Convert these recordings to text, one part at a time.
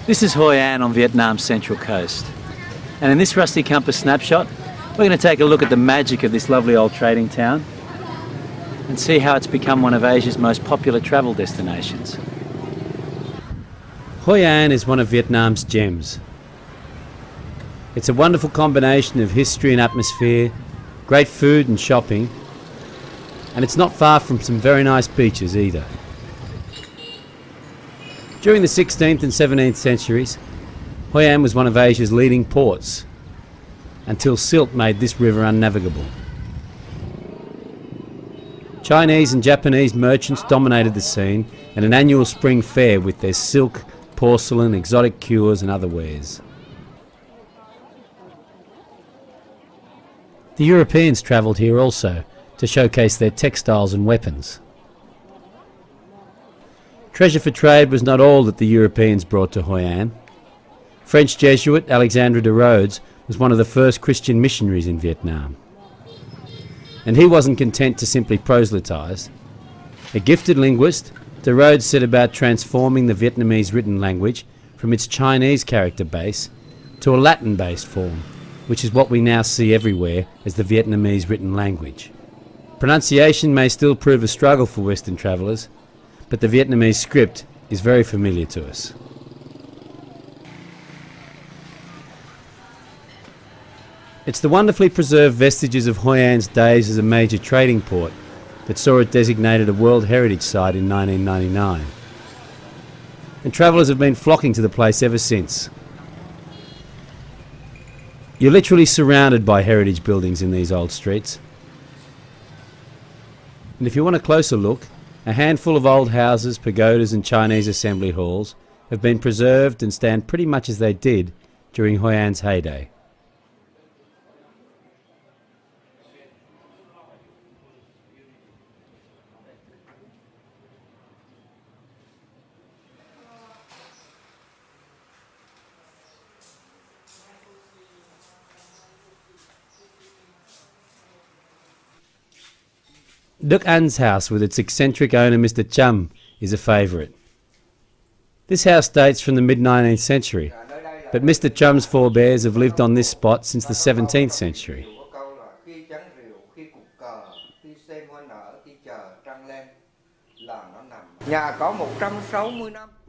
This is Hoi An on Vietnam's central coast. And in this rusty compass snapshot, we're going to take a look at the magic of this lovely old trading town and see how it's become one of Asia's most popular travel destinations. Hoi An is one of Vietnam's gems. It's a wonderful combination of history and atmosphere, great food and shopping, and it's not far from some very nice beaches either. During the 16th and 17th centuries, Hoi An was one of Asia's leading ports, until silt made this river unnavigable. Chinese and Japanese merchants dominated the scene at an annual spring fair with their silk, porcelain, exotic cures and other wares. The Europeans travelled here also to showcase their textiles and weapons. Treasure for trade was not all that the Europeans brought to Hoi An. French Jesuit Alexandre de Rhodes was one of the first Christian missionaries in Vietnam. And he wasn't content to simply proselytise. A gifted linguist, de Rhodes set about transforming the Vietnamese written language from its Chinese character base to a Latin-based form, which is what we now see everywhere as the Vietnamese written language. Pronunciation may still prove a struggle for Western travellers, but the Vietnamese script is very familiar to us. It's the wonderfully preserved vestiges of Hoi An's days as a major trading port that saw it designated a World Heritage Site in 1999. And travellers have been flocking to the place ever since. You're literally surrounded by heritage buildings in these old streets. And if you want a closer look, a handful of old houses, pagodas and Chinese assembly halls have been preserved and stand pretty much as they did during Hoi An's heyday. Duc An's house with its eccentric owner Mr. Chum is a favourite. This house dates from the mid-19th century, but Mr. Chum's forebears have lived on this spot since the 17th century.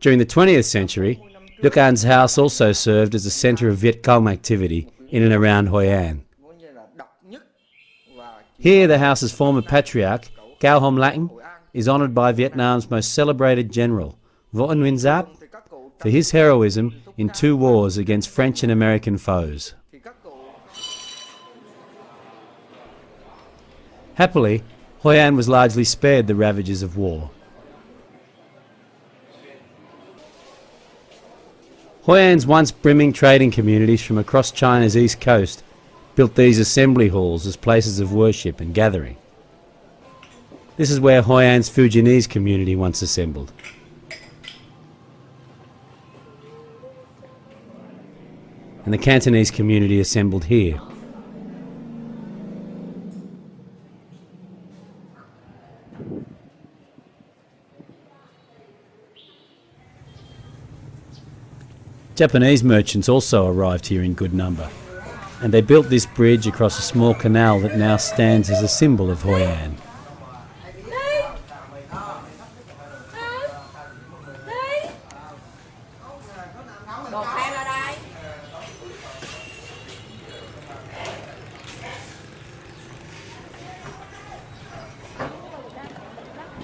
During the 20th century, Duc An's house also served as a centre of Viet Cong activity in and around Hoi An. Here, the house's former patriarch, Cao Hom Lang, is honoured by Vietnam's most celebrated general, Vo Nguyen Giáp, for his heroism in 2 wars against French and American foes. Happily, Hoi An was largely spared the ravages of war. Hoi An's once brimming trading communities from across China's east coast built these assembly halls as places of worship and gathering. This is where Hoi An's Fujianese community once assembled. And the Cantonese community assembled here. Japanese merchants also arrived here in good number, and they built this bridge across a small canal that now stands as a symbol of Hoi An.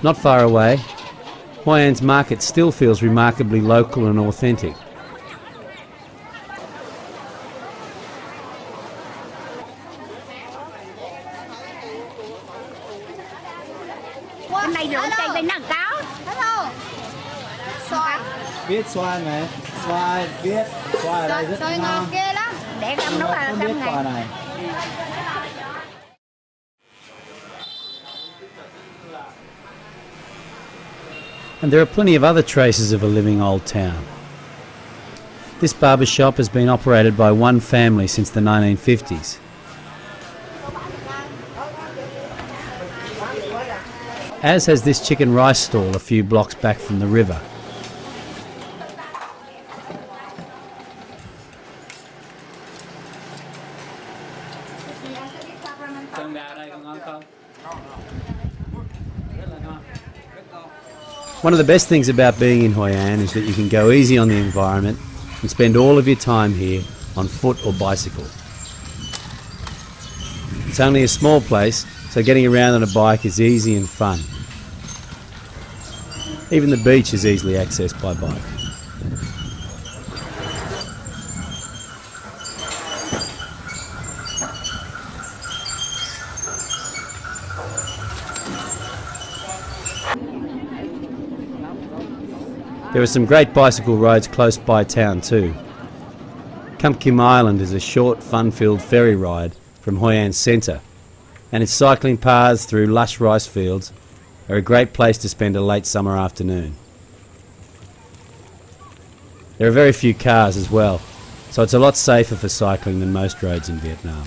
Not far away, Hoi An's market still feels remarkably local and authentic. Biết xoài này, xoài biết, xoài ở đây rất xoài ngon. ngon ghê lắm, để em nấu vào 5 ngày. Này. And there are plenty of other traces of a living old town. This barber shop has been operated by one family since the 1950s. As has this chicken rice stall a few blocks back from the river. One of the best things about being in Hoi An is that you can go easy on the environment and spend all of your time here on foot or bicycle. It's only a small place, so getting around on a bike is easy and fun. Even the beach is easily accessed by bike. There are some great bicycle roads close by town too. Kam Kim Island is a short, fun-filled ferry ride from Hoi An centre, and its cycling paths through lush rice fields are a great place to spend a late summer afternoon. There are very few cars as well, so it's a lot safer for cycling than most roads in Vietnam.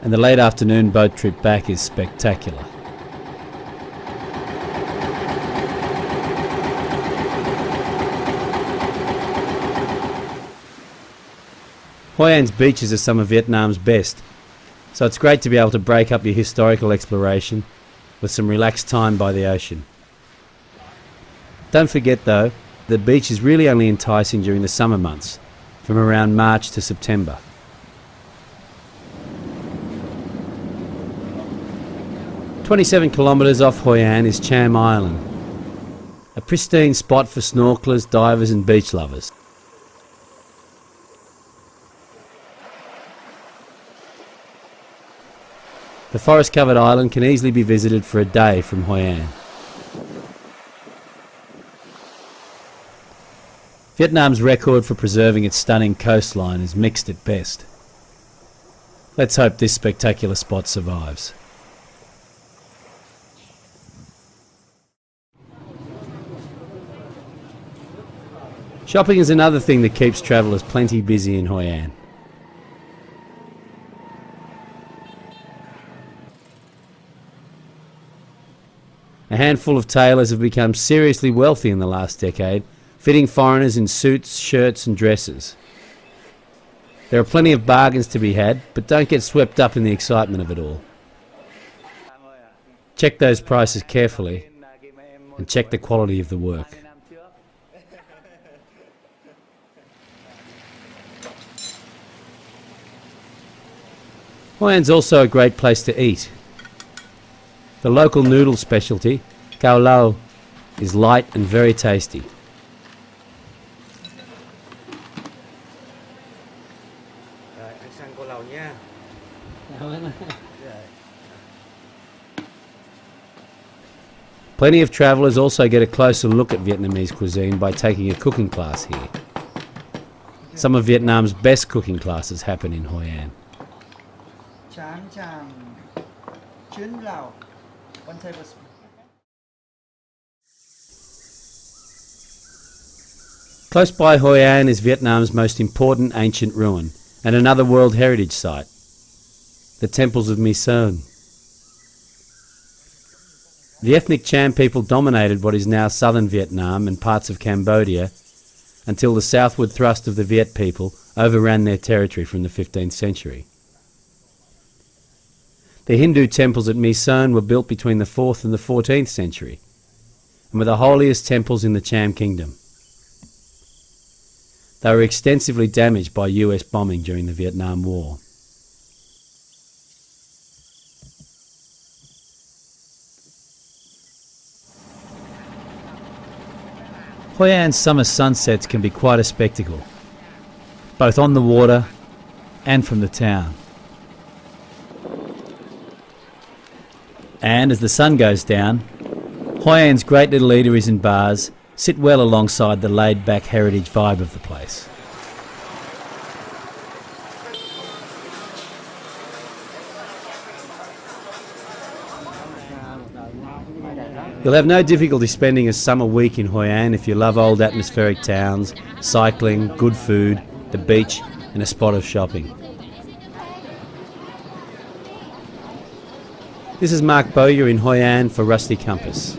And the late afternoon boat trip back is spectacular. Hoi An's beaches are some of Vietnam's best, so it's great to be able to break up your historical exploration with some relaxed time by the ocean. Don't forget though, the beach is really only enticing during the summer months, from around March to September. "27 kilometres off Hoi An is Cham Island, a pristine spot for snorkelers, divers and beach lovers. The forest-covered island can easily be visited for a day from Hoi An. Vietnam's record for preserving its stunning coastline is mixed at best. Let's hope this spectacular spot survives. Shopping is another thing that keeps travellers plenty busy in Hoi An. A handful of tailors have become seriously wealthy in the last decade, fitting foreigners in suits, shirts and dresses. There are plenty of bargains to be had, but don't get swept up in the excitement of it all. Check those prices carefully and check the quality of the work. Hoi An's also a great place to eat. The local noodle specialty, cao lau, is light and very tasty. Plenty of travellers also get a closer look at Vietnamese cuisine by taking a cooking class here. Some of Vietnam's best cooking classes happen in Hoi An. Close by Hoi An is Vietnam's most important ancient ruin and another World Heritage Site, the Temples of My Son. The ethnic Cham people dominated what is now southern Vietnam and parts of Cambodia until the southward thrust of the Viet people overran their territory from the 15th century. The Hindu temples at My Son were built between the 4th and the 14th century and were the holiest temples in the Cham kingdom. They were extensively damaged by US bombing during the Vietnam War. Hoi An's summer sunsets can be quite a spectacle, both on the water and from the town. And as the sun goes down, Hoi An's great little eateries and bars sit well alongside the laid-back heritage vibe of the place. You'll have no difficulty spending a summer week in Hoi An if you love old atmospheric towns, cycling, good food, the beach and a spot of shopping. This is Mark Bowyer in Hoi An for Rusty Compass.